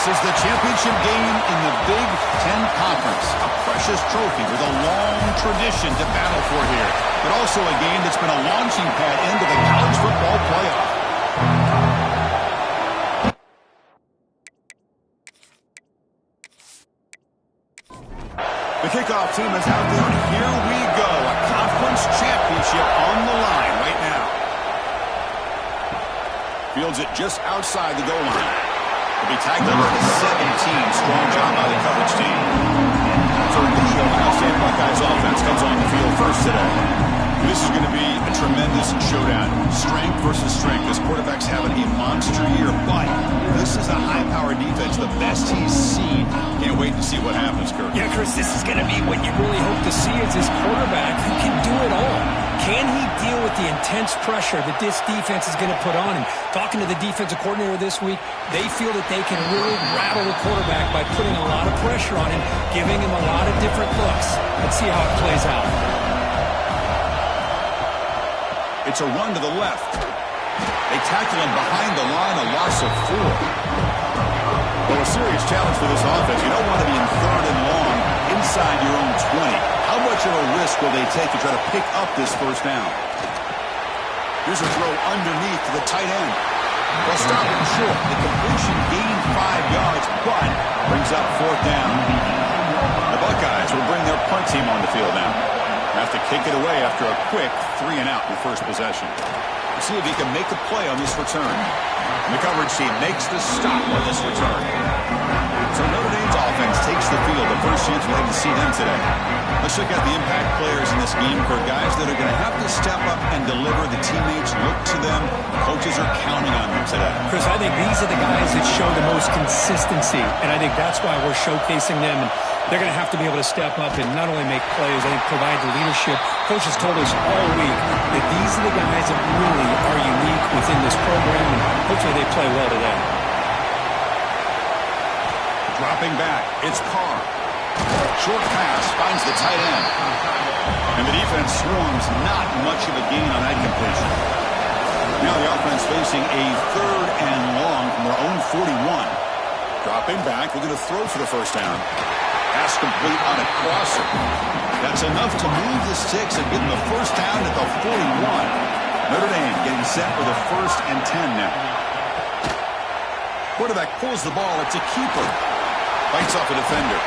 is the championship game in the Big Ten Conference. A precious trophy with a long tradition to battle for here. But also a game that's been a launching pad into the college football playoff. The kickoff team is out there, and here we go. A conference championship on the line right now. Fields it just outside the goal line. He'll be tagged number 17. Strong job by the coverage team. So the Ohio State Buckeyes offense comes on the field first today. This is going to be a tremendous showdown. Strength versus strength. This quarterback's having a monster year, but this is a high-powered defense, the best he's seen. Can't wait to see what happens, Kirk. Yeah, Chris, this is going to be what you really hope to see is this quarterback who can do it all. Can he deal with the intense pressure that this defense is going to put on him? Talking to the defensive coordinator this week, they feel that they can really rattle the quarterback by putting a lot of pressure on him, giving him a lot of different looks. Let's see how it plays out. It's a run to the left. They tackle him behind the line, a loss of 4. Well, a serious challenge for this offense. You don't want to be in third and long inside your own 20. How much of a risk will they take to try to pick up this first down? Here's a throw underneath to the tight end. They'll stop him short. The completion gained 5 yards, but brings up 4th down. The Buckeyes will bring their punt team on the field now. Have to kick it away after a quick 3 and out in the first possession. We'll see if he can make a play on this return. And the coverage team makes the stop on this return. So Notre Dame's offense takes the field. The first chance we have to see them today. Let's check out the impact players in this game for guys that are going to have to step up and deliver. The teammates look to them. Coaches are counting on them today. Chris, I think these are the guys that show the most consistency, and I think that's why we're showcasing them. And they're going to have to be able to step up and not only make plays, I think provide the leadership. Coaches told us all week that these are the guys that really are unique within this program, and hopefully they play well today. Dropping back, it's Carr. Short pass finds the tight end. And the defense swarms, not much of a gain on that completion. Now the offense facing a 3rd and long from their own 41. Dropping back, looking to throw for the first down. Pass complete on a crosser. That's enough to move the sticks and get them the first down at the 41. Notre Dame getting set for the 1st and 10 now. Quarterback pulls the ball. It's a keeper. Bites off a defender.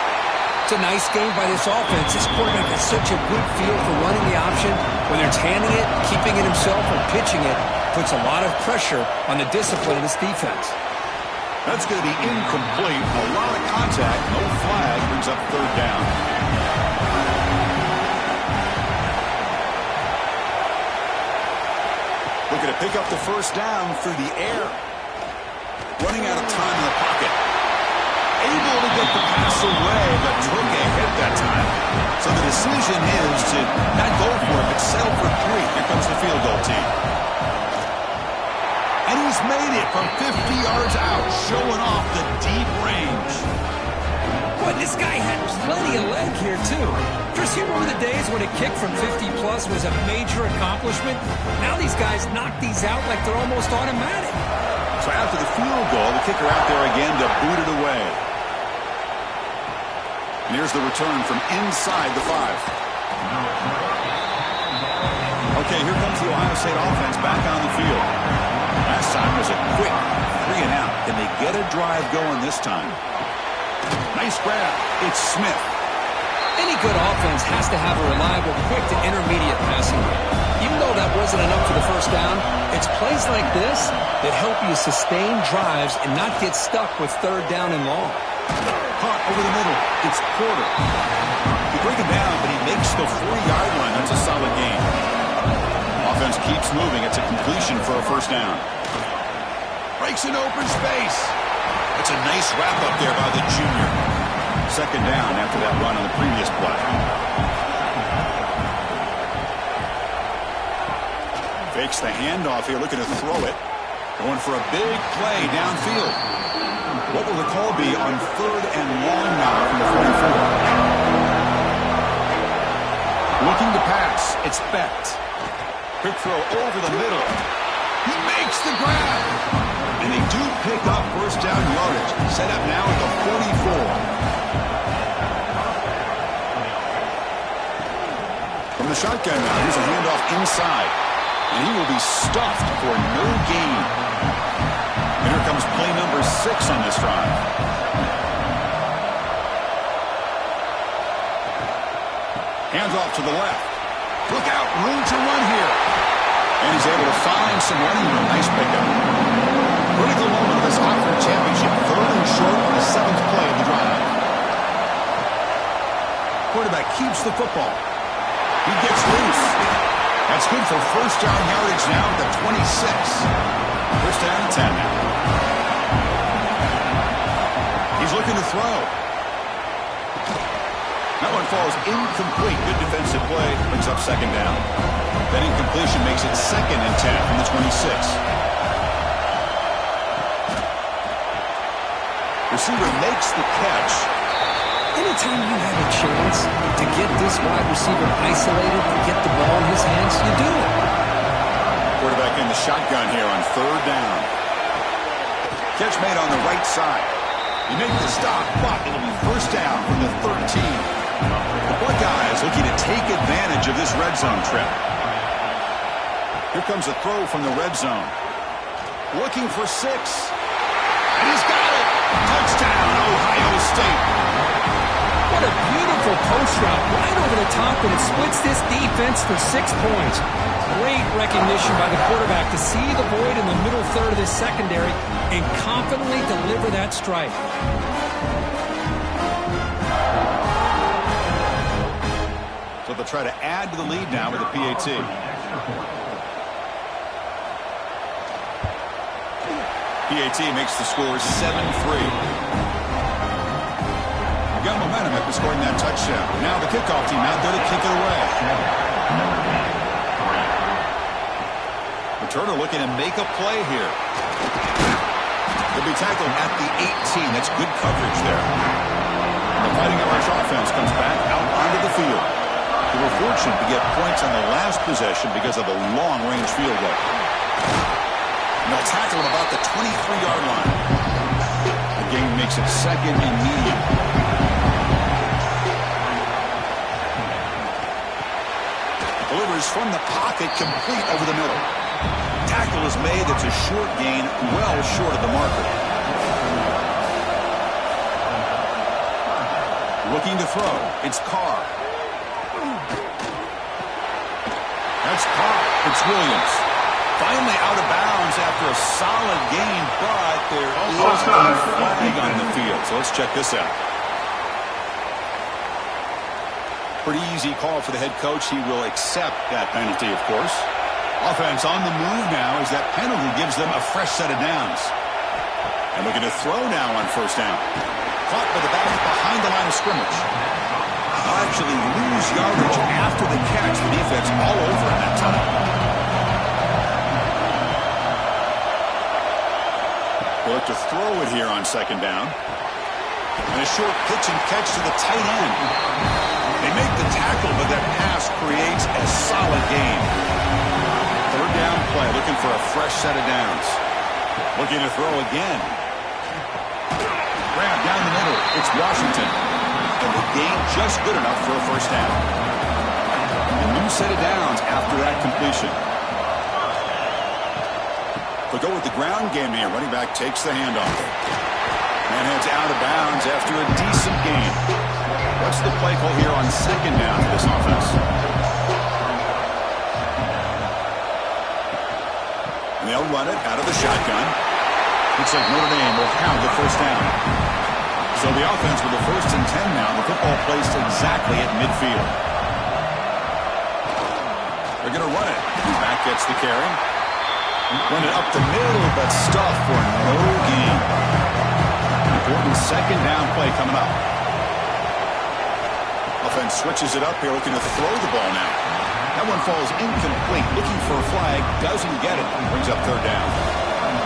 It's a nice game by this offense. This quarterback has such a good feel for running the option. Whether it's handing it, keeping it himself, or pitching it, puts a lot of pressure on the discipline of this defense. That's going to be incomplete. A lot of contact. No flag. Brings up 3rd down. Looking to pick up the first down through the air. Running out of time in the pocket. Able to get the pass away, but took a hit that time. So the decision is to not go for it, but settle for 3. Here comes the field goal team. And he's made it from 50 yards out, showing off the deep range. Boy, this guy had plenty of leg here, too. Chris, you remember the days when a kick from 50-plus was a major accomplishment? Now these guys knock these out like they're almost automatic. So after the field goal, the kicker out there again to boot it away. And here's the return from inside the 5. Okay, here comes the Ohio State offense back on the field. Last time was a quick 3 and out. Can they get a drive going this time? Nice grab. It's Smith. Any good offense has to have a reliable, quick to intermediate passing game. Even though that wasn't enough for the first down, it's plays like this that help you sustain drives and not get stuck with 3rd down and long. Caught over the middle. It's Porter. He break him down, but he makes the 40-yard line. That's a solid gain. Offense keeps moving. It's a completion for a first down. Breaks an open space. That's a nice wrap up there by the junior. 2nd down after that run on the previous play. Fakes the handoff here, looking to throw it. Going for a big play downfield. What will the call be on 3rd and long now from the 44? Looking to pass. It's Becht. Quick throw over the middle. He makes the grab. And they do pick up first down yardage. Set up now at the 44. From the shotgun now, here's a handoff inside. And he will be stuffed for no gain. And here comes play number 6 on this drive. Hands off to the left. Look out, room to run here. And he's able to find some running room. Nice pickup. Critical moment of this Conference Championship. 3rd and short on the 7th play of the drive. Quarterback keeps the football. He gets loose. That's good for first down yardage now at the 26. First down and 10 now. He's looking to throw. That one falls incomplete. Good defensive play. Brings up second down. That incompletion makes it 2nd and 10 from the 26. Receiver makes the catch. Anytime you have a chance to get this wide receiver isolated, to get the ball in his hands, you do it. Quarterback in the shotgun here on 3rd down. Catch made on the right side. You make the stop, but it'll be first down from the 13. The Buckeyes looking to take advantage of this red zone trip. Here comes a throw from the red zone. Looking for 6. And he's got it. Touchdown, Ohio State. What a beautiful post route right over the top, and it splits this defense for 6 points. Great recognition by the quarterback to see the void in the middle third of this secondary and confidently deliver that strike. So they'll try to add to the lead now with a PAT. PAT makes the score 7-3. Got momentum after scoring that touchdown. Now the kickoff team out there to kick it away. Notre looking to make a play here. He'll be tackled at the 18. That's good coverage there. The Fighting Irish offense comes back out onto the field. They were fortunate to get points on the last possession because of a long-range field goal. And they'll tackle him about the 23-yard line. The game makes it 2nd and medium. Delivers from the pocket, complete over the middle. Tackle is made. It's a short gain, well short of the marker. Looking to throw. It's Carr. That's Carr. It's Williams. Finally out of bounds after a solid gain, but there is a flag on the field. So let's check this out. Pretty easy call for the head coach. He will accept that penalty, of course. Offense on the move now as that penalty gives them a fresh set of downs. And looking to throw now on first down. Caught by the back behind the line of scrimmage. They'll actually lose yardage after the catch. The defense all over in that time. They'll look to throw it here on second down. And a short pitch and catch to the tight end. They make the tackle, but that pass creates a solid gain. 3rd down play, looking for a fresh set of downs. Looking to throw again. Grab down the middle. It's Washington. And the gain just good enough for a first down. A new set of downs after that completion. They'll go with the ground game here. Running back takes the handoff. And heads out of bounds after a decent gain. What's the play call here on second down for this offense? And they'll run it out of the shotgun. Looks like Notre Dame will have the first down. So the offense with the 1st and 10 now. The football placed exactly at midfield. They're going to run it. Back gets the carry. Run it up the middle, but stuffed for no gain. Important second down play coming up. Offense switches it up here, looking to throw the ball now. That one falls incomplete. Looking for a flag, doesn't get it. Brings up 3rd down.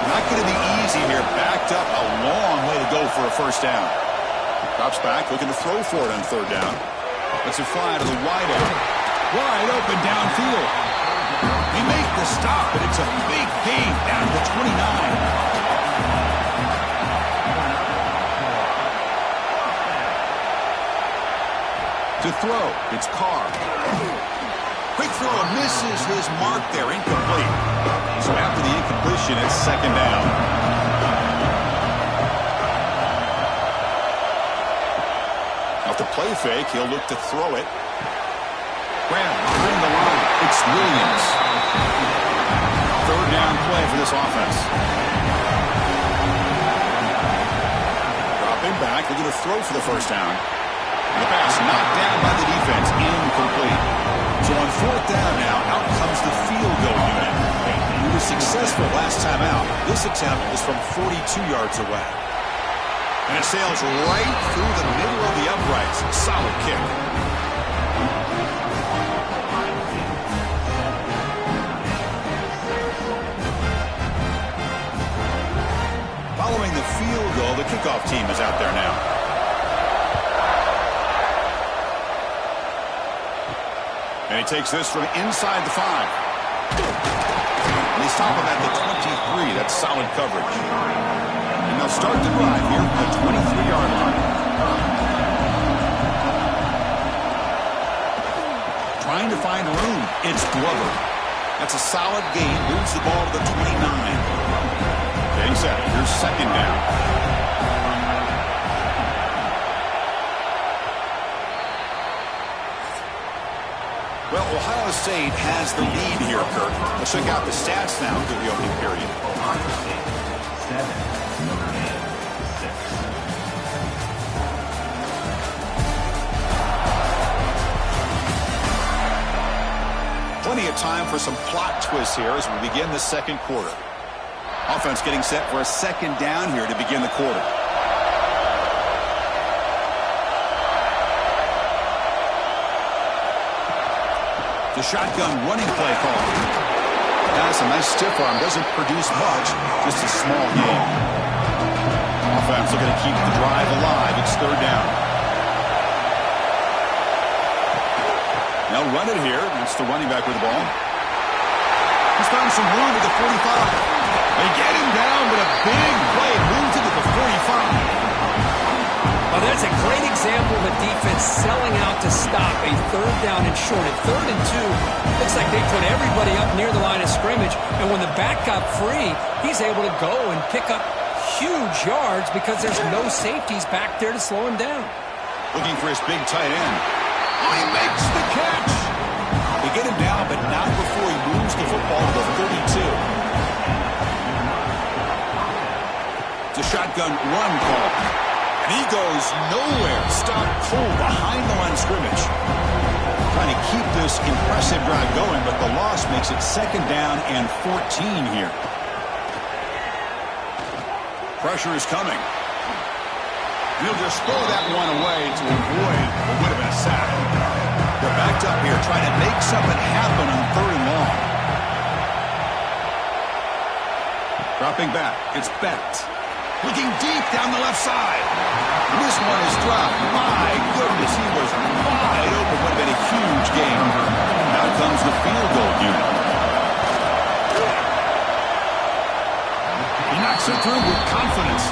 Not going to be easy here. Backed up, a long way to go for a first down. Drops back, looking to throw for it on 3rd down. Lets it fly to the wide end. Wide open downfield. They make the stop, but it's a big gain down to the 29. To throw, it's Carr. Quick throw, misses his mark there, incomplete. So after the incompletion, it's second down. Off the play fake, he'll look to throw it. Graham behind the line. It's Williams. Third down play for this offense. Dropping back, looking to throw for the first down. The pass knocked down by the defense, incomplete. So on fourth down now, out comes the field goal unit. He was successful last time out. This attempt is from 42 yards away. And it sails right through the middle of the uprights. Solid kick. Following the field goal, the kickoff team is out there now. And he takes this from inside the 5. And they stop him at the 23. That's solid coverage. And they'll start the drive here from the 23-yard line. Trying to find room. It's Glover. That's a solid gain. Moves the ball to the 29. Getting set. Here's second down. Well, Ohio State has the lead here, Kirk. Let's check out the stats now through the opening period. Ohio State 7, Notre Dame 6. Plenty of time for some plot twists here as we begin the second quarter. Offense getting set for a second down here to begin the quarter. The shotgun running play call. That's a nice stiff arm. Doesn't produce much. Just a small gain. Offense looking to keep the drive alive. It's third down. Now run it here. That's the running back with the ball. He's found some room at the 45. They get him down, but a big play moves into the 45. Well, that's a great example of a defense selling out to stop a third down and short. At 3rd and 2, looks like they put everybody up near the line of scrimmage, and when the back got free, he's able to go and pick up huge yards because there's no safeties back there to slow him down. Looking for his big tight end. Oh, he makes the catch! They get him down, but not before he moves the football to the 32. It's a shotgun run call. And he goes nowhere. Stopped cold behind the line of scrimmage. Trying to keep this impressive drive going, but the loss makes it second down and 14 here. Pressure is coming. He'll just throw that one away to avoid what would have been a sack. They're backed up here trying to make something happen on 3rd and long. Dropping back. It's Bett. Looking deep down the left side. This one is dropped. My goodness, he was wide open. Would have been a huge game. Now comes the field goal unit. He knocks it through with confidence.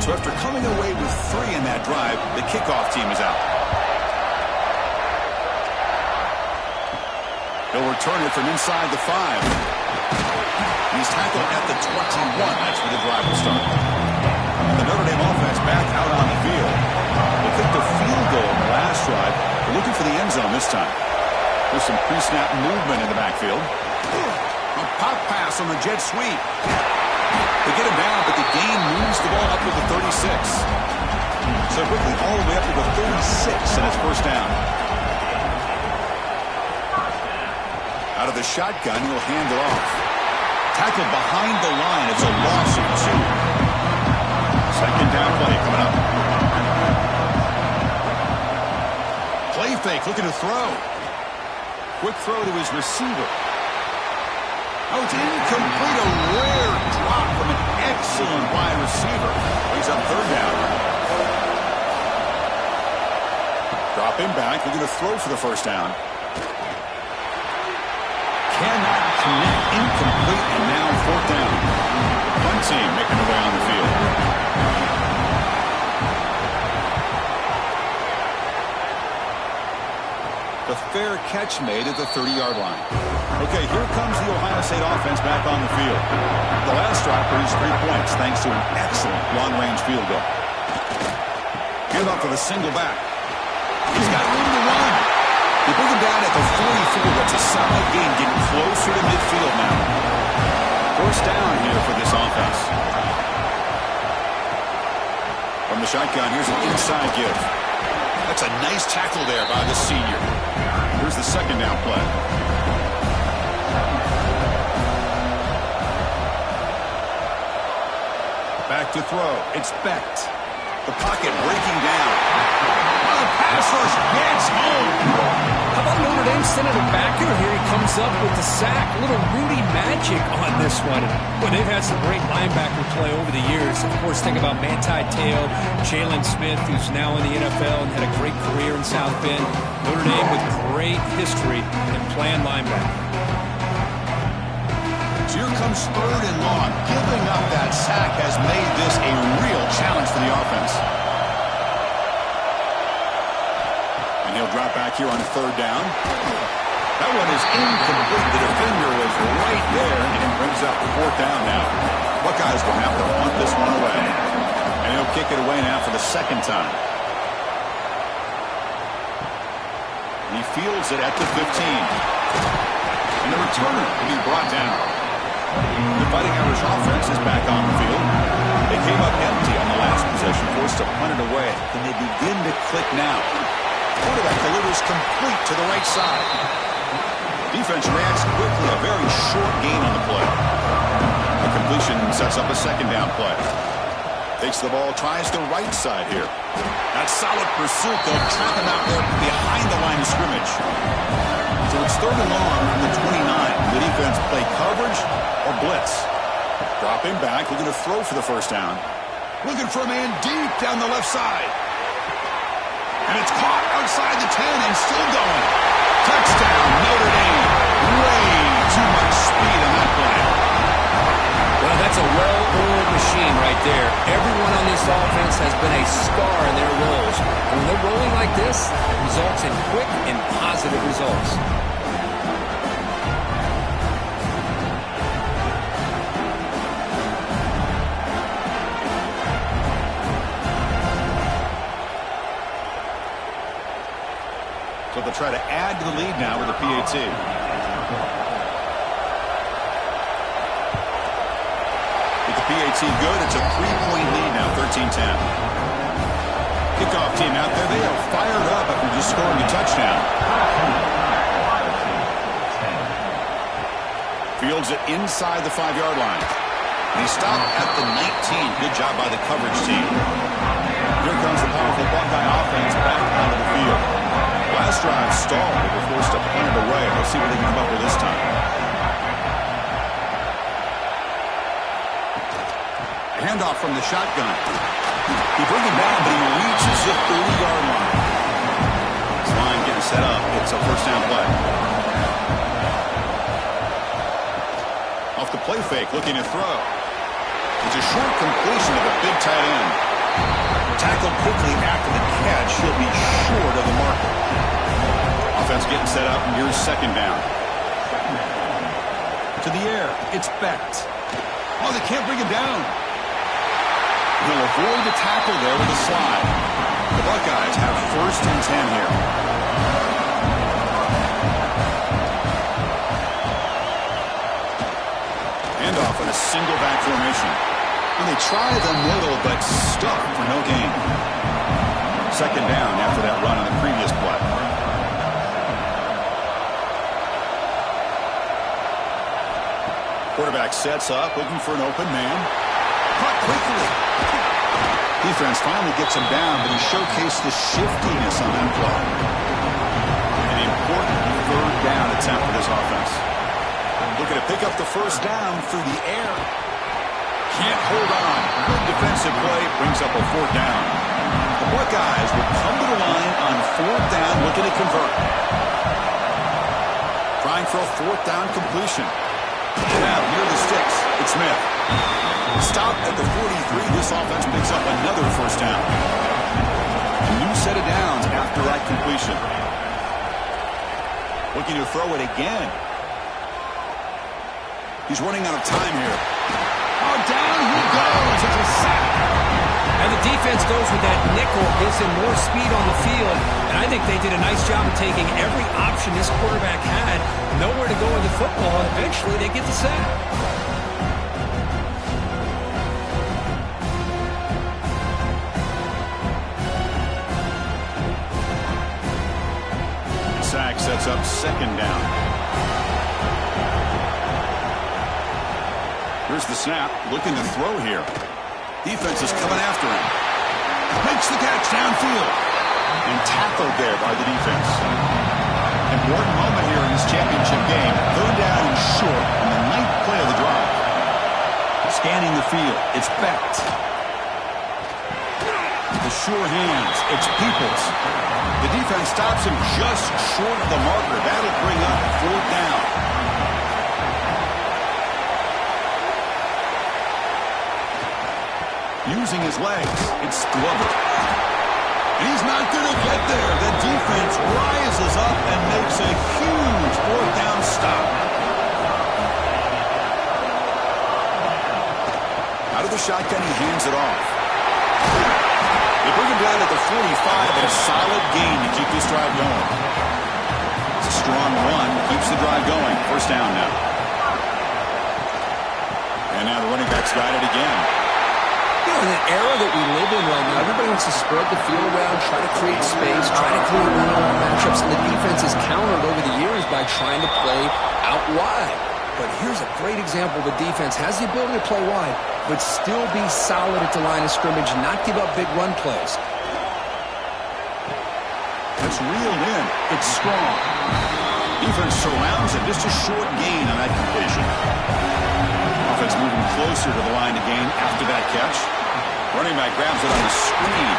So after coming away with 3 in that drive, the kickoff team is out. He'll return it from inside the 5. He's tackled at the 21. That's where the drive will start. The Notre Dame offense back out on the field. They kicked a field goal in the last drive. They're looking for the end zone this time. There's some pre-snap movement in the backfield. A pop pass on the jet sweep. They get him down, but the gain moves the ball up to the 36. So quickly all the way up to the 36, and it's first down. Out of the shotgun, he'll hand it off. Tackled behind the line. It's a loss of 2. Second down play coming up. Play fake, looking to throw. Quick throw to his receiver. Oh, it's incomplete. A rare drop from an excellent wide receiver. He's up third down. Dropping back, looking to throw for the first down. Cannot connect, incomplete, and now fourth down. One team making their way on the field. The fair catch made at the 30-yard line. Okay, here comes the Ohio State offense back on the field. The last drive produced 3 points thanks to an excellent long-range field goal. Hand off to the single back. He's got room to run. They bring him down at the 44. That's a solid gain, getting closer to midfield now. First down here for this offense. From the shotgun, here's an inside give. That's a nice tackle there by the senior. Here's the second down play. Back to throw. It's Becht. The pocket breaking down. Oh, pass rush gets home. How about Notre Dame sending it back here? Here he comes up with the sack. A little Rudy magic on this one. Boy, they've had some great linebacker play over the years. Of course, think about Manti Te'o, Jalen Smith, who's now in the NFL and had a great career in South Bend. Notre Dame with great history in playing linebacker. So here comes third and long. Giving up that sack has made this a real challenge for the offense. And he'll drop back here on third down. That one is incomplete. The defender was right there, and it brings up fourth down now. Buckeyes will have to punt this one away. And he'll kick it away now for the second time. And he fields it at the 15. And the returner will be brought down. The Fighting Irish offense is back on the field. They came up empty on the last possession, forced to punt it away. And they begin to click now. Quarterback delivers complete to the right side. Defense reacts quickly. A very short gain on the play. The completion sets up a second down play. Takes the ball, tries the right side here. That solid pursuit. They'll trap him out there behind the line of scrimmage. So it's third and long from the 29. The defense play coverage or blitz. Dropping back, looking to throw for the first down. Looking for a man deep down the left side. And it's caught outside the 10 and still going. Touchdown, Notre Dame. Way too much speed on that play. Well, that's a well-oiled machine right there. Everyone on this offense has been a star in their roles. And when they're rolling like this, it results in quick and positive results. So they'll try to add to the lead now with a PAT. With the PAT good, it's a 3-point lead now, 13-10. Kickoff team out there. They are fired up after just scoring a touchdown. Fields it inside the 5-yard line. And he stopped at the 19. Good job by the coverage team. Here comes the powerful Buckeye offense back onto the field. Last drive stalled. They were forced to punt it away. Let's see what they can come up with this time. Handoff from the shotgun. He brings him down, but he reaches the 30-yard line. This line getting set up. It's a first down play. Off the play fake, looking to throw. It's a short completion of a big tight end. Tackled quickly after the catch. He'll be short of the marker. Offense getting set up, and here's second down. To the air, it's Becht. Oh, they can't bring him down. He'll avoid the tackle there with a slide. The Buckeyes have first and 10 here. Handoff in a single back formation. And they try the middle, but stuck for no gain. Second down after that run on the previous play. Quarterback sets up, looking for an open man. Caught quickly. Defense finally gets him down, but he showcased the shiftiness on that play. An important third down attempt for this offense. Looking to pick up the first down through the air. Can't hold on. Good defensive play brings up a fourth down. The Buckeyes will come to the line on fourth down, looking to convert. Trying for a fourth down completion. Now, near the sticks, it's Smith. Stop at the 43. This offense picks up another first down. A new set of downs after that completion. Looking to throw it again. He's running out of time here. Oh, down he goes. It's a sack. And the defense goes with that nickel, gives him more speed on the field. And I think they did a nice job of taking every option this quarterback had. Nowhere to go with the football, and eventually they get the sack. The sack sets up second down. Here's the snap, looking to throw here. Defense is coming after him. Makes the catch downfield. And tackled there by the defense. Important moment here in this championship game. Third down and short on the 9th play of the drive. Scanning the field. It's Becht. The sure hands. It's Peoples. The defense stops him just short of the marker. That'll bring up fourth down. Using his legs, it's Glover. And he's not going to get there. The defense rises up and makes a huge fourth down stop. Out of the shotgun, he hands it off. They bring him down at the 45, and a solid gain to keep this drive going. It's a strong run, keeps the drive going. First down now. And now the running back's got it again. You know, in the era that we live in right now, everybody wants to spread the field around, try to create space, try to create one-on-one matchups, and the defense is countered over the years by trying to play out wide. But here's a great example. The defense has the ability to play wide, but still be solid at the line of scrimmage, not give up big run plays. That's reeled in. It's strong. Defense surrounds it. Just a short gain on that completion. Offense moving closer to the line to gain after that catch. Running back grabs it on the screen.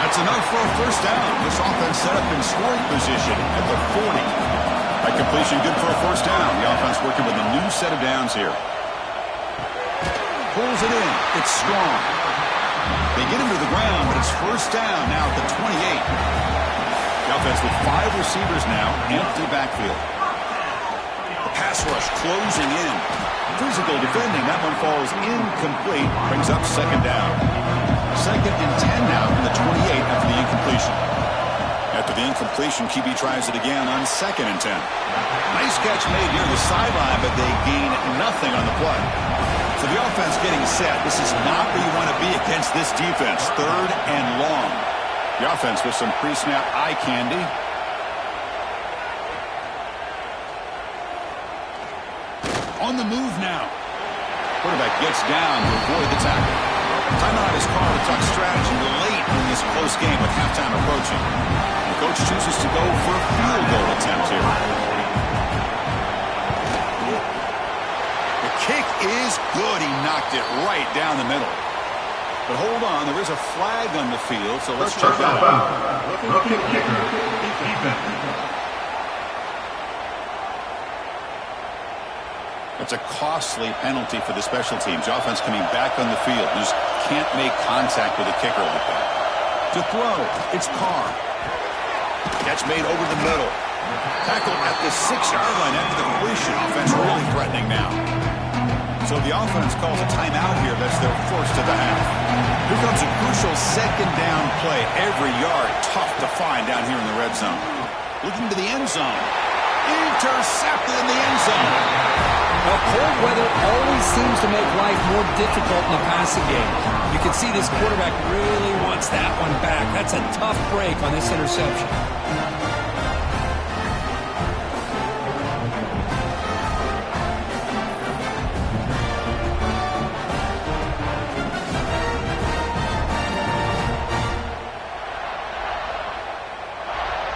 That's enough for a first down. This offense set up in scoring position at the 40. That completion good for a first down. The offense working with a new set of downs here. Pulls it in. It's strong. They get him to the ground, but it's first down now at the 28. The offense with 5 receivers now, empty backfield. The pass rush closing in. Physical defending. That one falls incomplete. Brings up second down. Second and 10 now from the 28 after the incompletion. After the incompletion, QB tries it again on second and 10. Nice catch made near the sideline, but they gain nothing on the play. So the offense getting set. This is not where you want to be against this defense. Third and long. The offense with some pre-snap eye candy. On the move now. Quarterback gets down to avoid the tackle. Timeout is called to talk strategy late in this close game with halftime approaching. The coach chooses to go for a field goal attempt here. The kick is good. He knocked it right down the middle. But hold on, there is a flag on the field, so let's check that out. Rookie kicker, defense. It's a costly penalty for the special teams. The offense coming back on the field. You just can't make contact with a kicker like that. To throw, it's Carr. Catch made over the middle. Tackle at the 6-yard line after the completion. Offense really threatening now. So the offense calls a timeout here. That's their first of the half. Here comes a crucial second down play. Every yard tough to find down here in the red zone. Looking to the end zone. Intercepted in the end zone. Well, cold weather always seems to make life more difficult in the passing game. You can see this quarterback really wants that one back. That's a tough break on this interception.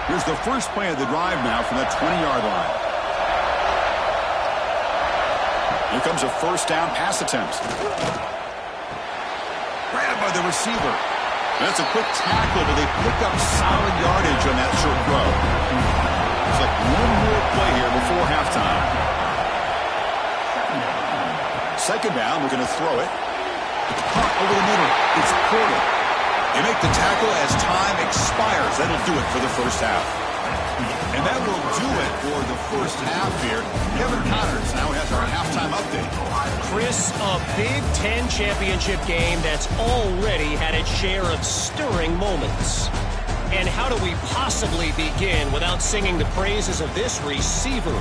Here's the first play of the drive now from that 20-yard line. Here comes a first down pass attempt. Grabbed by the receiver. That's a quick tackle, but they pick up solid yardage on that short throw. It's like one more play here before halftime. second down. They're going to throw it. Caught over the middle. It's Porter. You make the tackle as time expires. That'll do it for the first half. And that will do it for the first half here. Kevin Connors now has our halftime update. Chris, a Big Ten championship game that's already had its share of stirring moments. And how do we possibly begin without singing the praises of this receiver?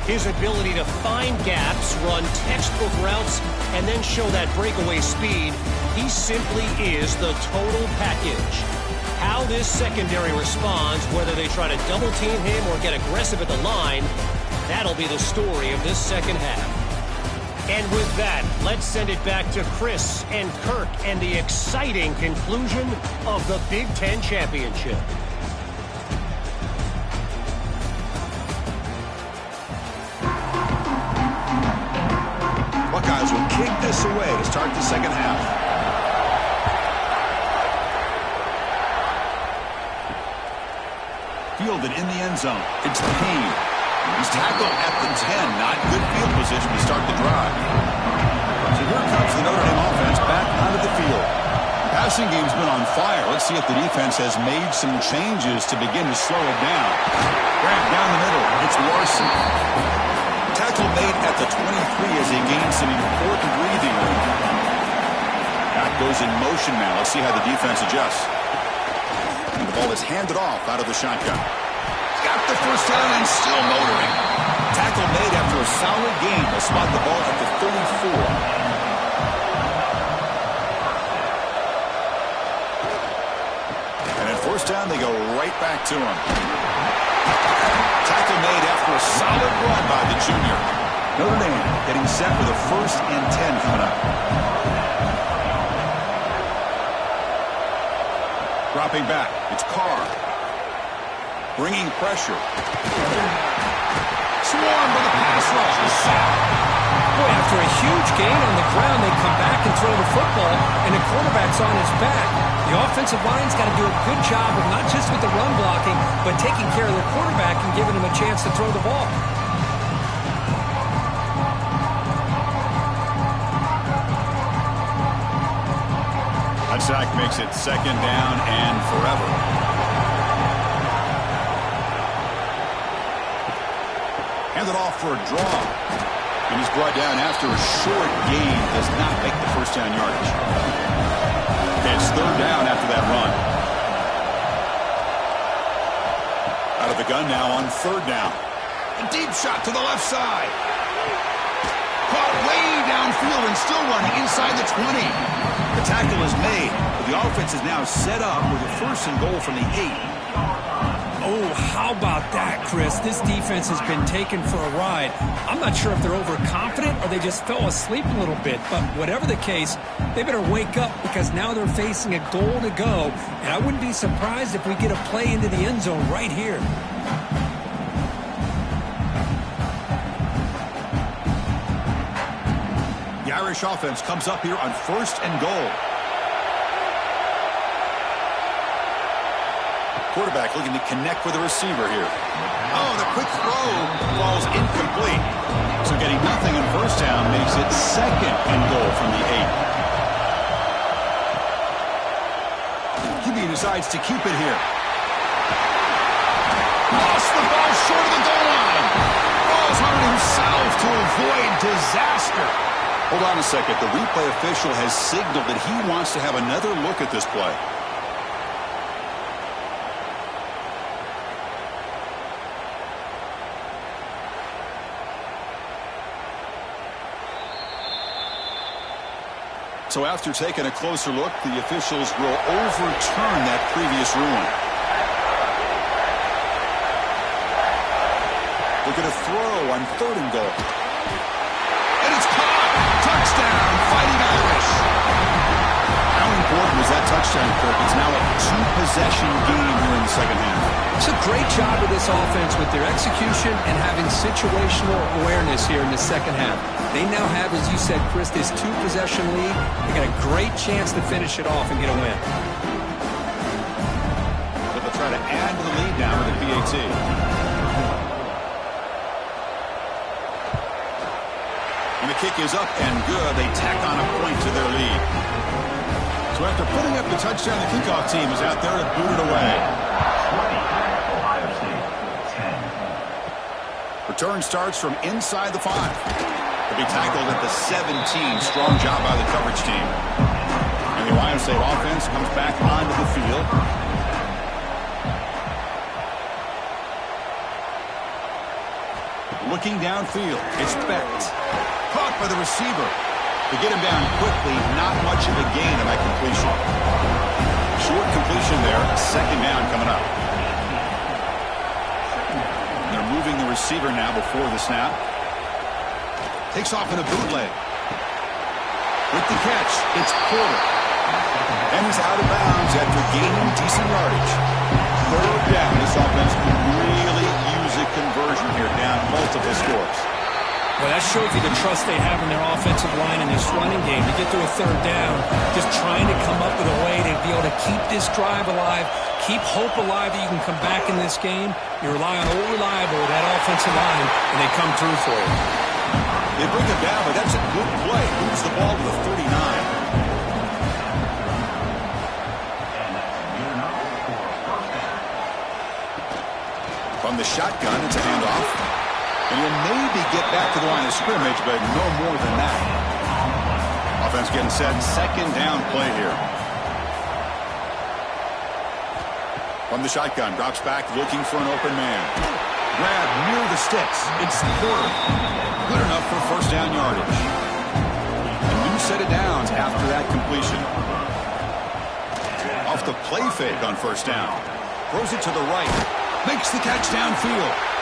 His ability to find gaps, run textbook routes, and then show that breakaway speed. He simply is the total package. How this secondary responds, whether they try to double team him or get aggressive at the line, that'll be the story of this second half. And with that, let's send it back to Chris and Kirk and the exciting conclusion of the Big Ten Championship. Buckeyes will kick this away to start the second half. Fielded in the end zone. It's Payne. He's tackled at the 10. Not good field position to start the drive. So here comes the Notre Dame offense back onto the field. Passing game's been on fire. Let's see if the defense has made some changes to begin to slow it down. Grab down the middle. It's Larson. Tackle made at the 23 as he gains some important breathing room. Back goes in motion now. Let's see how the defense adjusts. And the ball is handed off out of the shotgun. Got the first down and still motoring. Tackle made after a solid gain. They'll spot the ball at the 34. And at first down, they go right back to him. Tackle made after a solid run by the junior. Notre Dame getting set for the 1st and 10 coming up. Dropping back. It's Carr. Bringing pressure. Swarm with a pass rush. The sack. Boy, after a huge gain on the ground, they come back and throw the football, and the quarterback's on his back. The offensive line's got to do a good job of not just with the run blocking, but taking care of the quarterback and giving him a chance to throw the ball. That sack makes it second down and forever. Handed off for a draw. And he's brought down after a short gain. Does not make the first down yardage. It's third down after that run. Out of the gun now on third down. A deep shot to the left side. Caught way downfield and still running inside the 20. The tackle is made, but the offense is now set up with a 1st and goal from the 8. Oh, how about that, Chris? This defense has been taken for a ride. I'm not sure if they're overconfident or they just fell asleep a little bit, but whatever the case, they better wake up because now they're facing a goal to go, and I wouldn't be surprised if we get a play into the end zone right here. The Irish offense comes up here on 1st and goal. Quarterback looking to connect with the receiver here. Oh, the quick throw falls incomplete. So getting nothing in first down makes it 2nd and goal from the 8. QB decides to keep it here. Lost the ball short of the goal line. Falls on himself to avoid disaster. Hold on a second. The replay official has signaled that he wants to have another look at this play. So after taking a closer look, the officials will overturn that previous ruling. They're going to throw on 3rd and goal. And it's caught! Touchdown, Fighting Irish! How important was that touchdown, Kirk? It's now a 2-possession game here in the second half. It's a great job of this offense with their execution and having situational awareness here in the second half. They now have, as you said, Chris, this 2-possession lead. They got a great chance to finish it off and get a win. But they'll try to add to the lead now with the PAT. And the kick is up and good. They tack on a point to their lead. So after putting up the touchdown, the kickoff team is out there to boot it away. 20, Ohio State, 10. Return starts from inside the 5. To be tackled at the 17. Strong job by the coverage team. And the Ohio State offense comes back onto the field. Looking downfield, it's Becht. Caught by the receiver. To get him down quickly, not much of a gain on that completion. Short completion there, second down coming up. They're moving the receiver now before the snap. Takes off in a bootleg. With the catch, it's Porter. And he's out of bounds after gaining decent yardage. Third down, this offense can really use a conversion here, down multiple scores. Well, that shows you the trust they have in their offensive line in this running game. To get to a third down, just trying to come up with a way to be able to keep this drive alive, keep hope alive that you can come back in this game. You rely on old reliable, that offensive line, and they come through for you. They bring him down, but that's a good play. Moves the ball to the 39. From the shotgun, it's a handoff. And he'll maybe get back to the line of scrimmage, but no more than that. Offense getting set. Second down play here. From the shotgun, drops back looking for an open man. Grab near the sticks. It's Porter. Good enough for first down yardage. A new set of downs after that completion. Off the play fake on first down. Throws it to the right. Makes the catch downfield.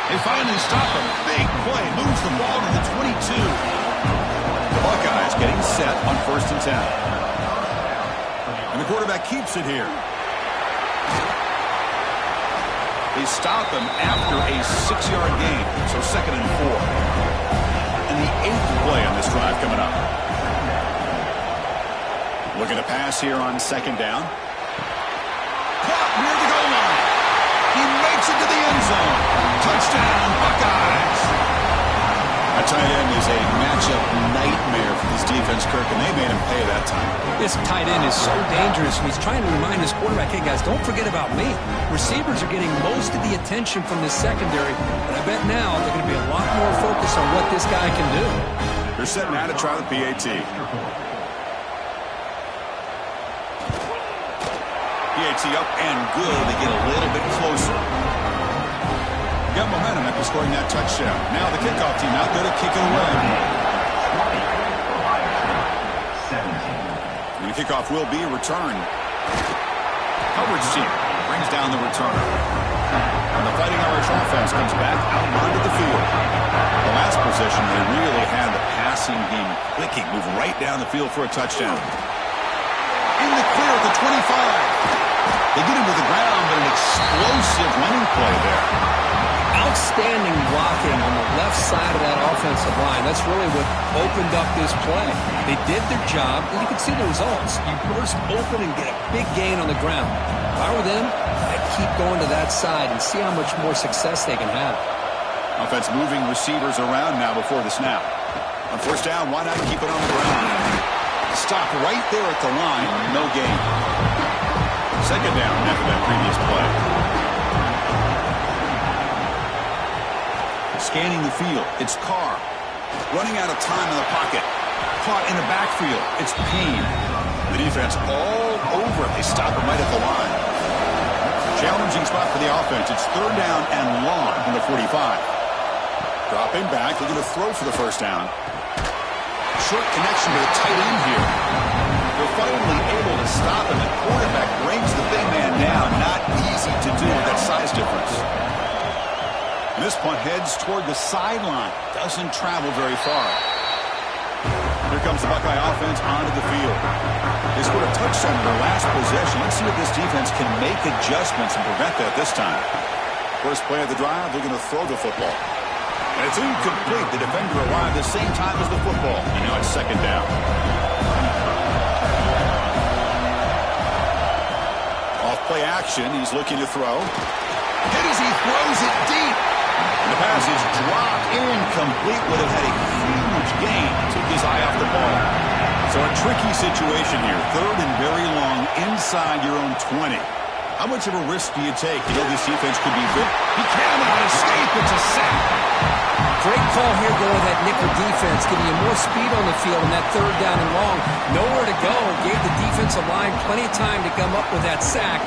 They finally stop him. Big play. Moves the ball to the 22. The Buckeyes getting set on first and 10. And the quarterback keeps it here. They stop him after a 6-yard gain. So second and 4. And the 8th play on this drive coming up. Looking to pass here on second down. Caught near the goal line. He makes it to the end zone. Touchdown, Buckeyes. A tight end is a matchup nightmare for this defense, Kirk, and they made him pay that time. This tight end is so dangerous. He's trying to remind his quarterback, hey, guys, don't forget about me. Receivers are getting most of the attention from this secondary, but I bet now they're going to be a lot more focused on what this guy can do. They're set now to try the PAT. PAT up and good. They get a little bit closer. Got momentum after scoring that touchdown. Now the kickoff team out there to kick it away. And the kickoff will be returned. Coverage team brings down the returner. And the Fighting Irish offense comes back out onto the field. The last possession, they really had the passing game clicking. Move right down the field for a touchdown. In the clear at the 25. They get him to the ground, but an explosive running play there. Outstanding blocking on the left side of that offensive line. That's really what opened up this play. They did their job, and you can see the results. You burst open and get a big gain on the ground. If I were them, I'd keep going to that side and see how much more success they can have. Offense moving receivers around now before the snap. On first down, why not keep it on the ground? Stop right there at the line, no gain. Second down after that previous play. Scanning the field, it's Carr. Running out of time in the pocket. Caught in the backfield, it's Payne. The defense all over it. They stop him right at the line. Challenging spot for the offense. It's third down and long from the 45. Dropping back, they're going to throw for the first down. Short connection to the tight end here. They're finally able to stop him. The quarterback brings the big man down. Not easy to do with that size difference. And this punt heads toward the sideline. Doesn't travel very far. Here comes the Buckeye offense onto the field. They scored a touchdown in their last possession. Let's see if this defense can make adjustments and prevent that this time. First play of the drive, they're going to throw the football. And it's incomplete. The defender arrived at the same time as the football. And now it's second down. Off play action. He's looking to throw. Hit as he throws it deep. And the pass is dropped incomplete. Would have had a huge gain. Took his eye off the ball. So a tricky situation here. Third and very long inside your own 20. How much of a risk do you take? You know this defense could be good. He cannot escape. It's a sack. Great call here going with that nickel defense, giving you more speed on the field in that third down and long. Nowhere to go. Gave the defensive line plenty of time to come up with that sack.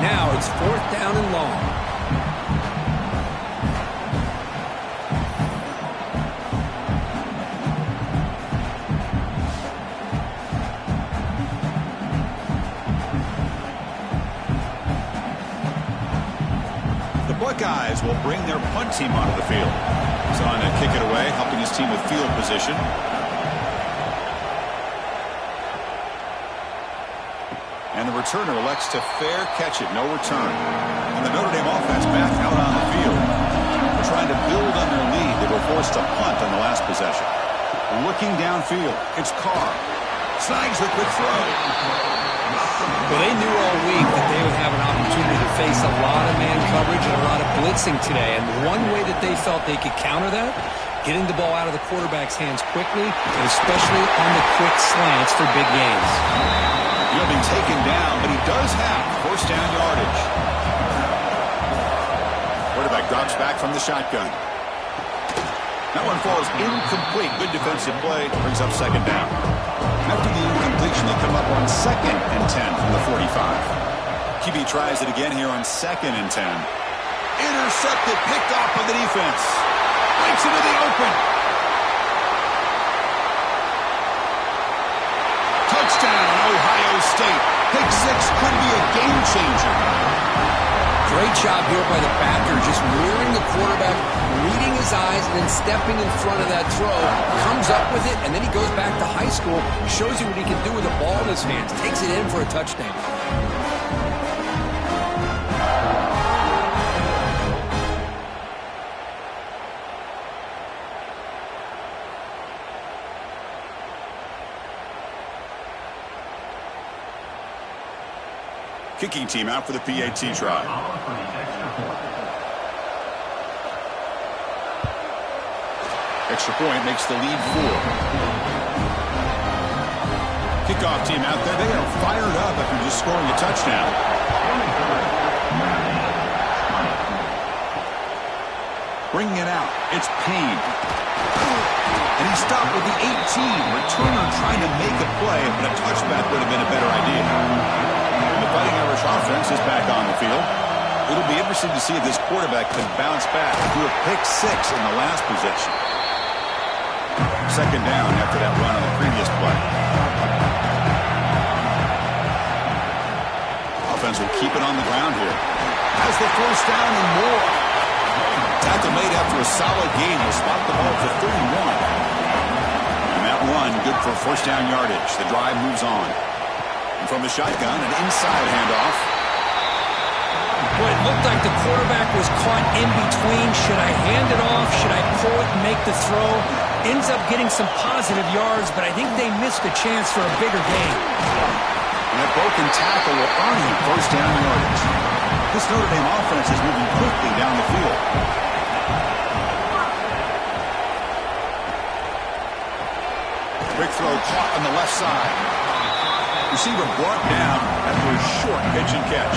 Now it's fourth down and long. Buckeyes will bring their punt team onto the field. He's on to kick it away, helping his team with field position. And the returner elects to fair catch it, no return. And the Notre Dame offense back out on the field. They're trying to build on their lead. They were forced to punt on the last possession. Looking downfield, it's Carr. Snags the quick throw. Well, they knew all week that they would have an opportunity to face a lot of man coverage and a lot of blitzing today. And one way that they felt they could counter that, getting the ball out of the quarterback's hands quickly, and especially on the quick slants for big gains. He'll be taken down, but he does have first down yardage. Quarterback drops back from the shotgun. That one falls incomplete. Good defensive play. Brings up second down. After the incompletion, they come up on 2nd and 10 from the 45. QB tries it again here on 2nd and 10. Intercepted, picked off by the defense. Breaks into the open. Touchdown, Ohio State. Pick 6 could be a game changer. Great job here by the backer, just mirroring the quarterback, reading his eyes, and then stepping in front of that throw. Comes up with it, and then he goes back to high school, shows you what he can do with the ball in his hands, takes it in for a touchdown. Kicking team out for the PAT try. Extra point makes the lead 4. Kickoff team out there. They are fired up after just scoring a touchdown. Bringing it out. It's Payne. And he stopped with the 18. Returner trying to make a play, but a touchback would have been a better idea. The Fighting Irish offense is back on the field. It'll be interesting to see if this quarterback can bounce back through a pick 6 in the last possession. Second down after that run on the previous play. Offense will keep it on the ground here. Has the first down and more. Tackle made after a solid gain. Will spot the ball for 31. And that run good for first down yardage. The drive moves on. From the shotgun, an inside handoff. Boy, it looked like the quarterback was caught in between. Should I hand it off? Should I pull it and make the throw? Ends up getting some positive yards, but I think they missed a chance for a bigger gain. And that broken tackle will earn him first down yardage. This Notre Dame offense is moving quickly down the field. Quick throw caught on the left side. Receiver brought down after a short pitch and catch.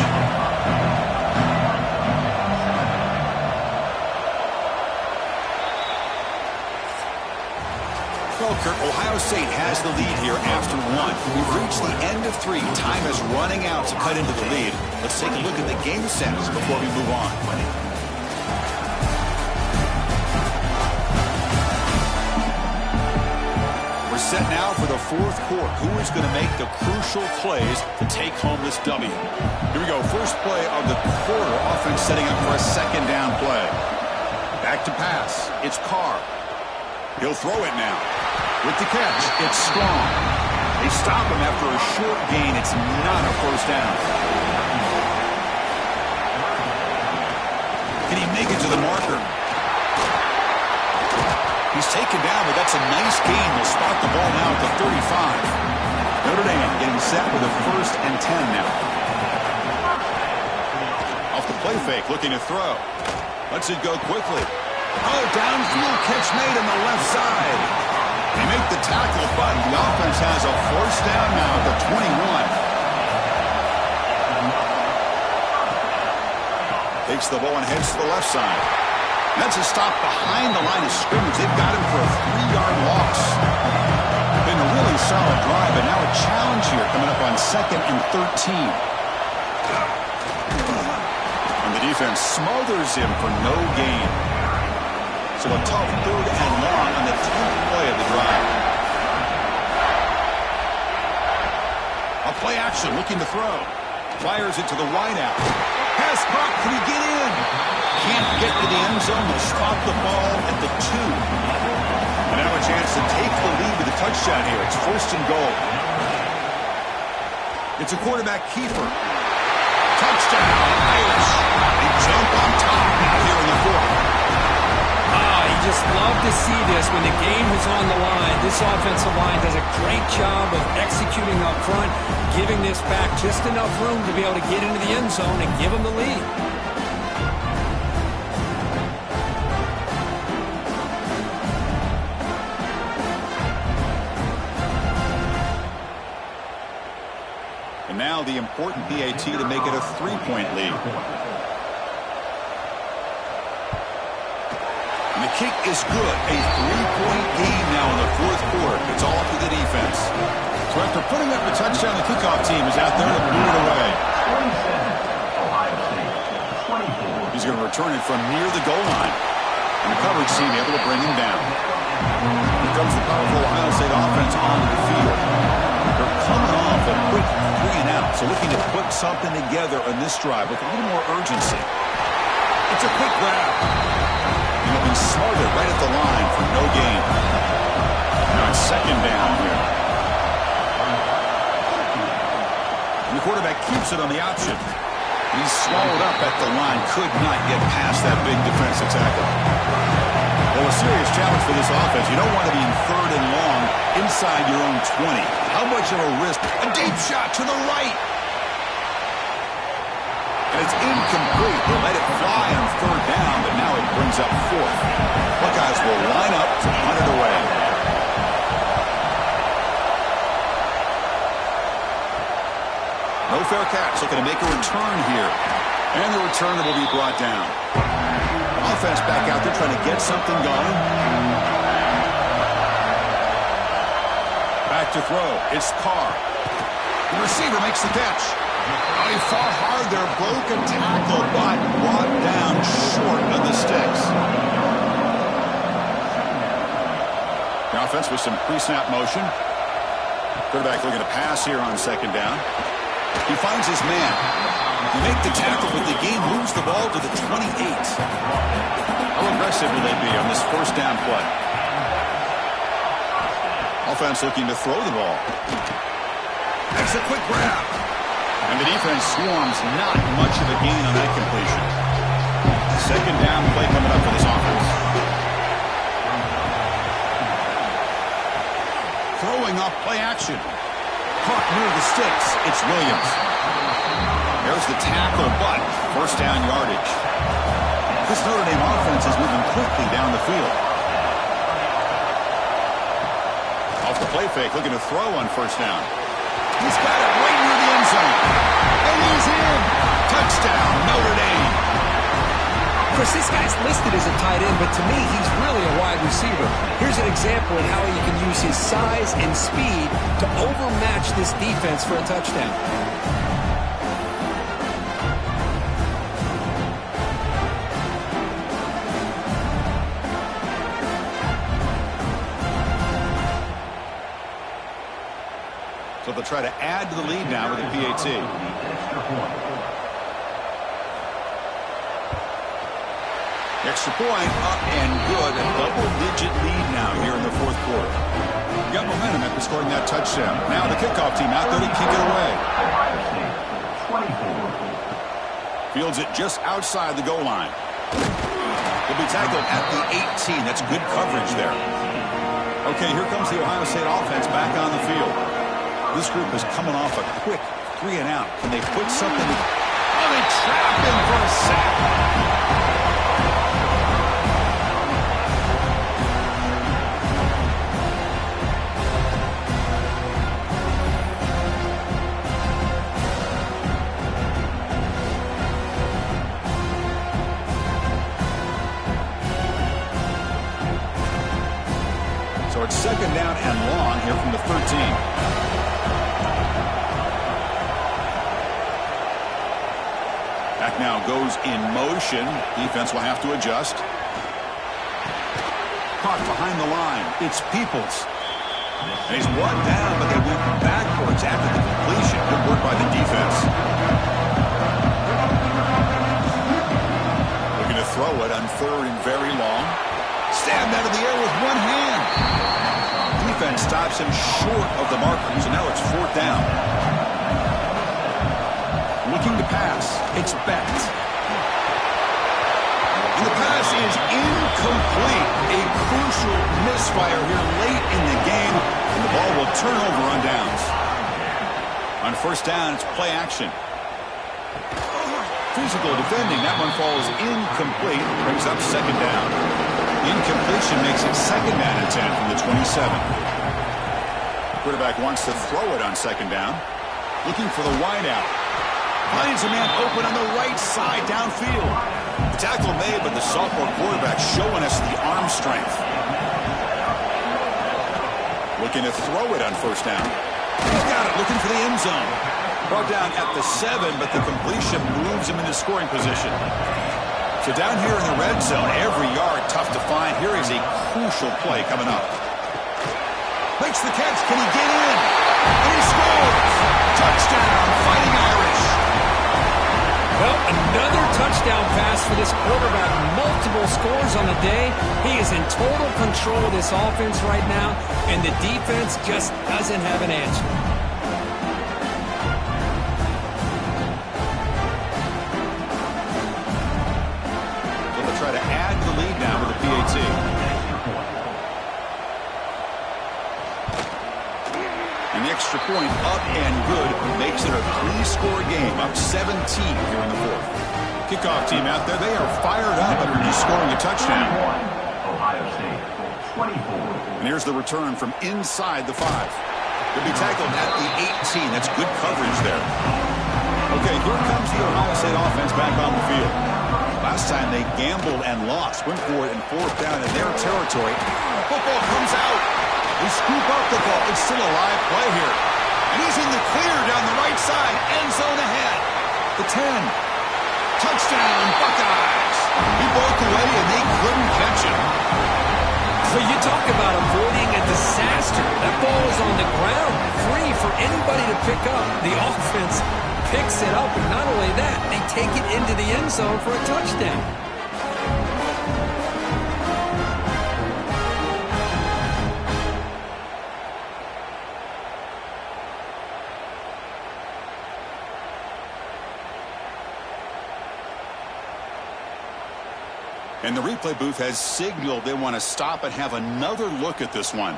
Well, Kirk, Ohio State has the lead here after 1. We've reached the end of 3. Time is running out to cut into the lead. Let's take a look at the game status before we move on. We're set now for the 4th quarter. Who is going to make the crucial plays to take home this W? Here we go. First play of the quarter. Offense setting up for a second down play. Back to pass. It's Carr. He'll throw it now. With the catch, it's Strong. They stop him after a short gain. It's not a first down. Can he make it to the marker? He's taken down, but that's a nice gain. They'll spot the ball now at the 35. Notre Dame getting set with a first and 10 now. Off the play fake, looking to throw. Lets it go quickly. Oh, downfield catch made on the left side. They make the tackle, but the offense has a first down now at the 21. Takes the ball and heads to the left side. That's a stop behind the line of scrimmage. They've got him for a 3-yard loss. Been a really solid drive, but now a challenge here coming up on 2nd and 13. And the defense smothers him for no gain. So a tough 3rd and long on the 10th play of the drive. A play action, looking to throw. Fires it to the wideout. Pass caught. Can he get in? Can't get to the end zone. They'll spot the ball at the 2. And now a chance to take the lead with a touchdown here. It's 1st and goal. It's a quarterback keeper. Touchdown, Irish. They jump on top now here in the 4th. You just love to see this when the game is on the line. This offensive line does a great job of executing up front, giving this back just enough room to be able to get into the end zone and give them the lead. And now the important PAT to make it a 3-point lead. And the kick is good. A 3-point game now in the 4th quarter. It's all up to the defense. So after putting up a touchdown, the kickoff team is out there to blew it away. He's going to return it from near the goal line. And the coverage team able to bring him down. Here comes the powerful Ohio State offense onto the field. They're coming off a quick 3-and-out, so looking to put something together on this drive with a little more urgency. It's a quick grab. And he'll be smothered right at the line for no gain. Now it's 2nd down here. And the quarterback keeps it on the option. He's swallowed up at the line. Could not get past that big defensive tackle. Well, a serious challenge for this offense. You don't want to be in 3rd and long inside your own 20. How much of a risk? A deep shot to the right. And it's incomplete. They let it fly on 3rd down, but now it brings up 4th. Buckeyes will line up to punt it away. No fair catch. Looking to make a return here. And the returner will be brought down. Offense back out there trying to get something going. Back to throw. It's Carr. The receiver makes the catch. Oh, he fought hard there. Broke a tackle, but brought down short of the sticks. The offense with some pre-snap motion. Quarterback looking to pass here on 2nd down. He finds his man. You make the tackle, but the game moves the ball to the 28. How aggressive will they be on this 1st down play? Offense looking to throw the ball. That's a quick grab. And the defense swarms. Not much of a gain on that completion. 2nd down play coming up for this offense. Throwing off play action. Caught near the sticks. It's Williams. There's the tackle, but 1st down yardage. This Notre Dame offense is moving quickly down the field. Off the play fake, looking to throw on 1st down. He's got it right near the end zone. And he's in. Touchdown, Notre Dame. Chris, this guy's listed as a tight end, but to me, he's really a wide receiver. Here's an example of how he can use his size and speed to overmatch this defense for a touchdown. So they'll try to add to the lead now with a PAT. Extra point up and good. A double-digit lead now here in the 4th quarter. Got momentum after scoring that touchdown. Now the kickoff team out there to kick it away. Fields it just outside the goal line. Will be tackled at the 18. That's good coverage there. Okay, here comes the Ohio State offense back on the field. This group is coming off a quick 3-and-out. Can they put something? Oh, they trap him for a sack. So it's second down and long here from the 13. Back now goes in motion. Defense will have to adjust. Caught behind the line. It's Peoples. And he's brought down, but they went backwards after the completion. Good work by the defense. Looking to throw it on third and very long. Stabbed out of the air with one hand. Defense stops him short of the markers, and now it's fourth down. Looking to pass. It's Becht. And the pass is incomplete. A crucial misfire here late in the game, and the ball will turn over on downs. On first down, it's play action. Physical defending. That one falls incomplete. Brings up second down. Incompletion makes it second down and 10 from the 27. Quarterback wants to throw it on second down. Looking for the wideout. Finds a man open on the right side downfield. The tackle made, but the sophomore quarterback showing us the arm strength. Looking to throw it on first down. He's got it, looking for the end zone. Brought down at the 7, but the completion moves him into scoring position. So down here in the red zone, every yard tough to find. Here is a crucial play coming up. Makes the catch. Can he get in? And he scores! Touchdown, Fighting Irish. Well, another touchdown pass for this quarterback. Multiple scores on the day. He is in total control of this offense right now, and the defense just doesn't have an answer. Try to add to the lead now with a PAT. An extra point up and good makes it a three-score game, up 17 here in the fourth. Kickoff team out there, they are fired up after just scoring a touchdown. Ohio State, 24. And here's the return from inside the 5. Could be tackled at the 18. That's good coverage there. Okay, here comes the Ohio State offense back on the field. Last time they gambled and lost. Went for it in fourth down in their territory. Football comes out. They scoop up the ball. It's still a live play here. And he's in the clear down the right side. End zone ahead. The 10. Touchdown, Buckeyes. He broke away and they couldn't catch him. So you talk about avoiding a disaster. That ball is on the ground, free for anybody to pick up. The offense picks it up, and not only that, they take it into the end zone for a touchdown. And the replay booth has signaled they want to stop and have another look at this one.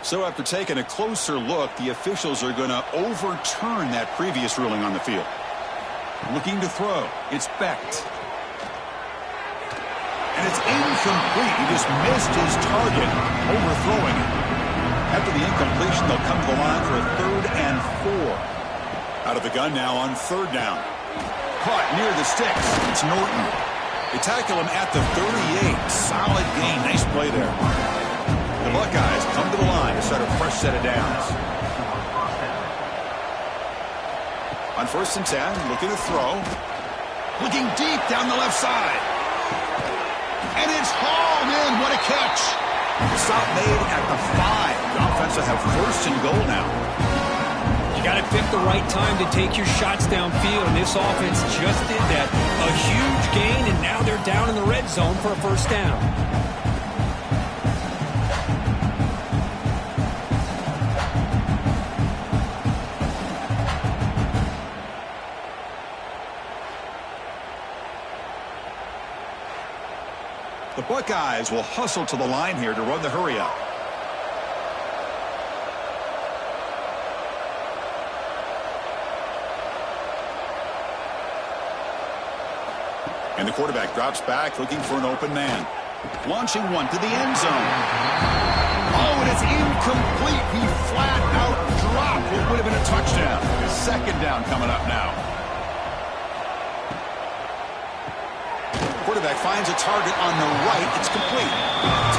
So after taking a closer look, the officials are going to overturn that previous ruling on the field. Looking to throw. It's Becht. And it's incomplete. He just missed his target, overthrowing it. After the incompletion, they'll come to the line for a 3rd and 4. Out of the gun now on 3rd down. Caught near the sticks. It's Norton. They tackle him at the 38. Solid gain. Nice play there. The Buckeyes come to the line to start a fresh set of downs. On 1st and 10, looking to throw. Looking deep down the left side. And it's hauled in. What a catch. Stop made at the 5. The offense will have 1st and goal now. You got to pick the right time to take your shots downfield, and this offense just did that. A huge gain, and now they're down in the red zone for a 1st down. The Buckeyes will hustle to the line here to run the hurry-up. And the quarterback drops back, looking for an open man. Launching one to the end zone. It's incomplete. He flat out dropped what would have been a touchdown. Second down coming up now. Quarterback finds a target on the right. It's complete.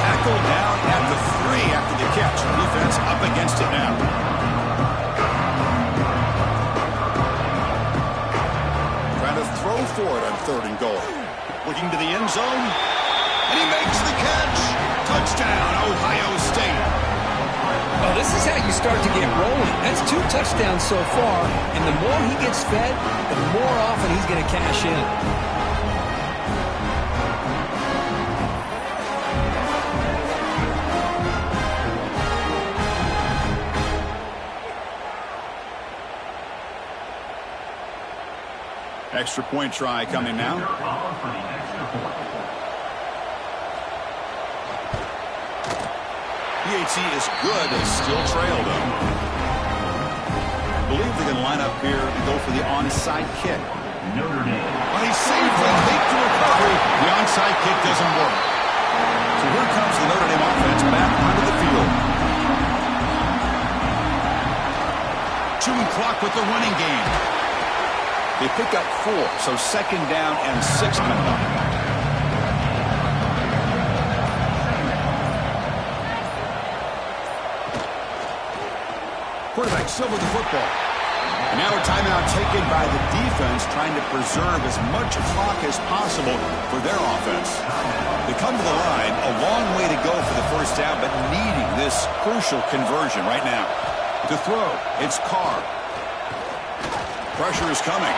Tackled down at the 3 after the catch. Defense up against it now. Trying to throw for it on 3rd and goal. Looking to the end zone. And he makes the catch. Touchdown, Ohio State. Oh, this is how you start to get rolling. That's 2 touchdowns so far. And the more he gets fed, the more often he's going to cash in. Extra point try coming now. PAT is good. They still trail them. I believe they're going to line up here and go for the onside kick. Notre Dame. Well, he safely leaped to recovery. The onside kick doesn't work. So here comes the Notre Dame offense back onto the field. Chewing clock with the running game. They pick up 4, so 2nd down and 6 coming up. Quarterback still with the football. And now a timeout taken by the defense, trying to preserve as much clock as possible for their offense. They come to the line, a long way to go for the first down, but needing this crucial conversion right now. To throw, it's Carr. Pressure is coming.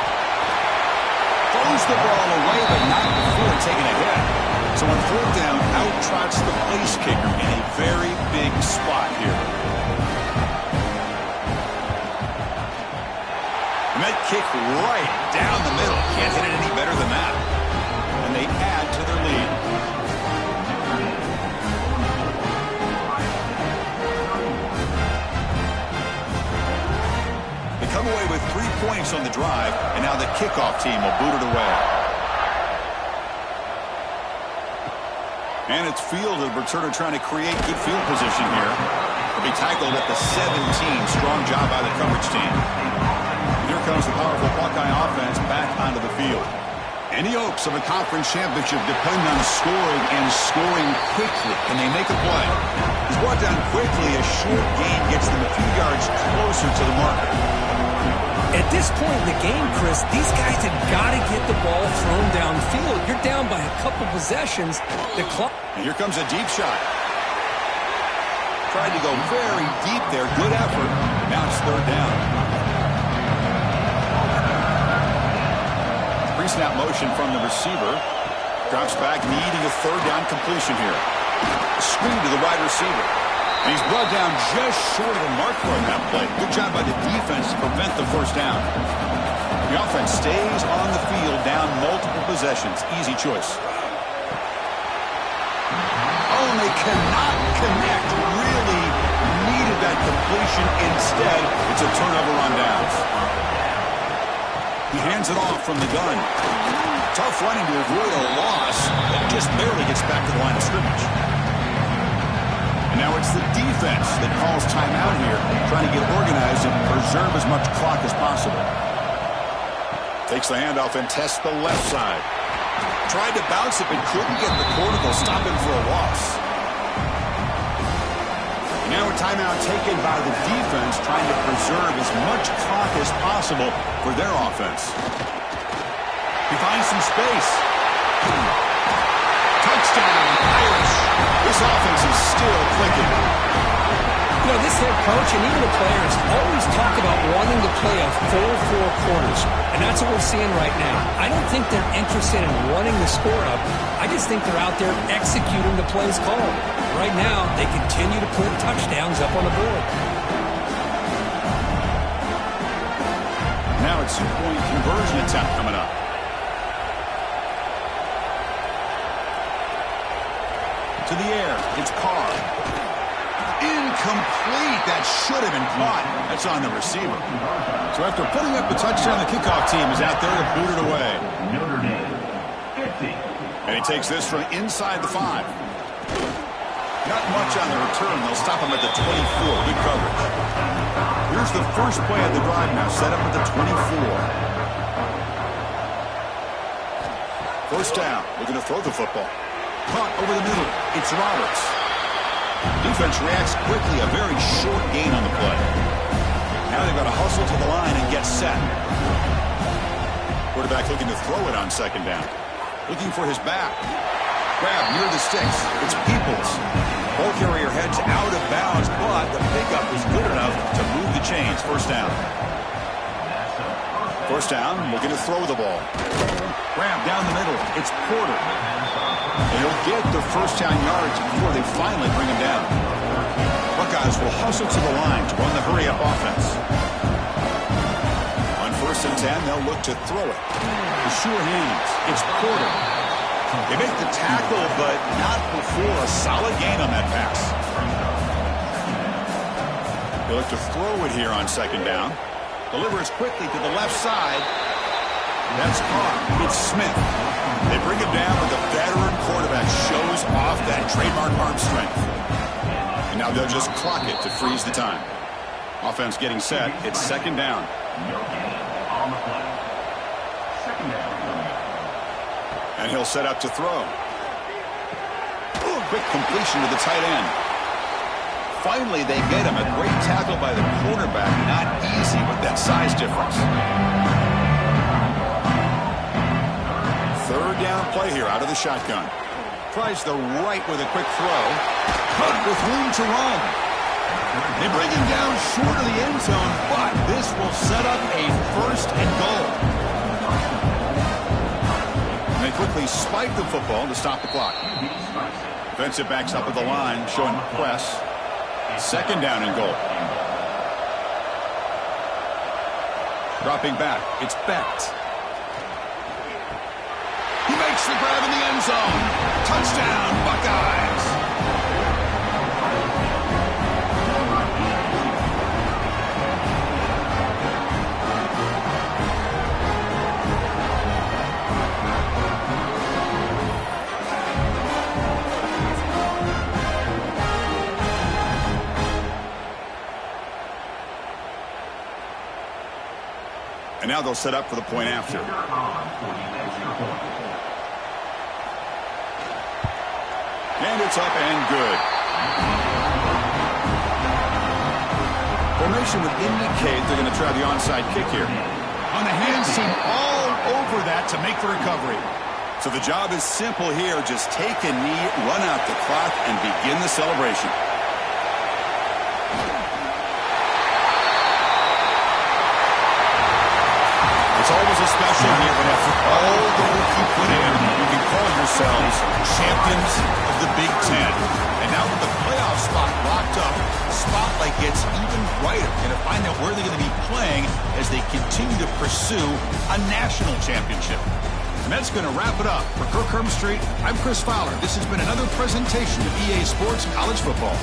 Throws the ball away, but not before taking a hit. So on 4th down, out trots the place kicker in a very big spot here. And that kick right down the middle. Can't hit it any better than that. And they add to their lead. Come away with 3 points on the drive, and now the kickoff team will boot it away. And it's fielded. Returner trying to create good field position here. He'll be tackled at the 17. Strong job by the coverage team. Here comes the powerful Buckeye offense back onto the field. Any hopes of a conference championship depend on scoring and scoring quickly. Can they make a play? He's brought down quickly. A short gain gets them a few yards closer to the marker. At this point in the game, Chris, these guys have got to get the ball thrown downfield. You're down by a couple possessions. The clock. And here comes a deep shot. Tried to go very deep there. Good effort. Now it's 3rd down. Pre-snap motion from the receiver. Drops back, needing a 3rd down completion here. Screen to the wide receiver. And he's brought down just short of the marker on that play. Good job by the defense to prevent the first down. The offense stays on the field, down multiple possessions. Easy choice. Oh, and they cannot connect. Really needed that completion. Instead, it's a turnover on downs. He hands it off from the gun. Tough running to avoid a loss. That just barely gets back to the line of scrimmage. And now it's the defense that calls timeout here, trying to get organized and preserve as much clock as possible. Takes the handoff and tests the left side. Tried to bounce it, but couldn't get the corner. They'll stop him for a loss. And now a timeout taken by the defense, trying to preserve as much clock as possible for their offense. He finds some space. Touchdown, Irish. This offense is still clicking. You know, this head coach and even the players always talk about wanting to play a full 4 quarters. And that's what we're seeing right now. I don't think they're interested in running the score up. I just think they're out there executing the plays called. Right now, they continue to put touchdowns up on the board. Now it's a 2-point conversion attempt coming up. To the air, it's Carr. Incomplete. That should have been caught. That's on the receiver. So after putting up the touchdown, the kickoff team is out there to boot it away. Notre Dame, 50. And he takes this from inside the 5. Not much on the return. They'll stop him at the 24. Good coverage. Here's the first play of the drive now, set up at the 24. First down. Looking to throw the football. Caught over the middle. It's Roberts. Defense reacts quickly. A very short gain on the play. Now they've got to hustle to the line and get set. Quarterback looking to throw it on second down. Looking for his back. Grab near the sticks. It's Peoples. Ball carrier heads out of bounds, but the pickup is good enough to move the chains. First down. First down, looking to throw the ball. Grab down the middle. It's Porter. And he'll get the first down yards before they finally bring him down. Buckeyes will hustle to the line to run the hurry-up offense. On first and 10, they'll look to throw it. The sure hands. It's Porter. They make the tackle, but not before a solid gain on that pass. They look to throw it here on second down. Delivers quickly to the left side. That's caught. It's Smith. They bring him down, but the veteran quarterback shows off that trademark arm strength. And now they'll just clock it to freeze the time. Offense getting set. It's second down. And he'll set up to throw. Quick completion to the tight end. Finally, they get him. A great tackle by the quarterback. Not easy with that size difference. Third down play here out of the shotgun. Tries the right with a quick throw. Cut with room to run. They bring him down short of the end zone, but this will set up a first and goal. And they quickly spike the football to stop the clock. Defensive backs up at the line, showing press. Second down and goal. Dropping back, it's Becht. He makes the grab in the end zone. Touchdown, Buckeyes. And now they'll set up for the point after. And it's up and good. Formation would indicate they're going to try the onside kick here. On the hands team all over that to make the recovery. So the job is simple here. Just take a knee, run out the clock, and begin the celebration. It's always a special here, but after all the work you put in, you can call yourselves champions of the Big Ten. And now with the playoff spot locked up, the spotlight gets even brighter. Going to find out where they're going to be playing as they continue to pursue a national championship. And that's going to wrap it up. For Kirk Street, I'm Chris Fowler. This has been another presentation of EA Sports College Football.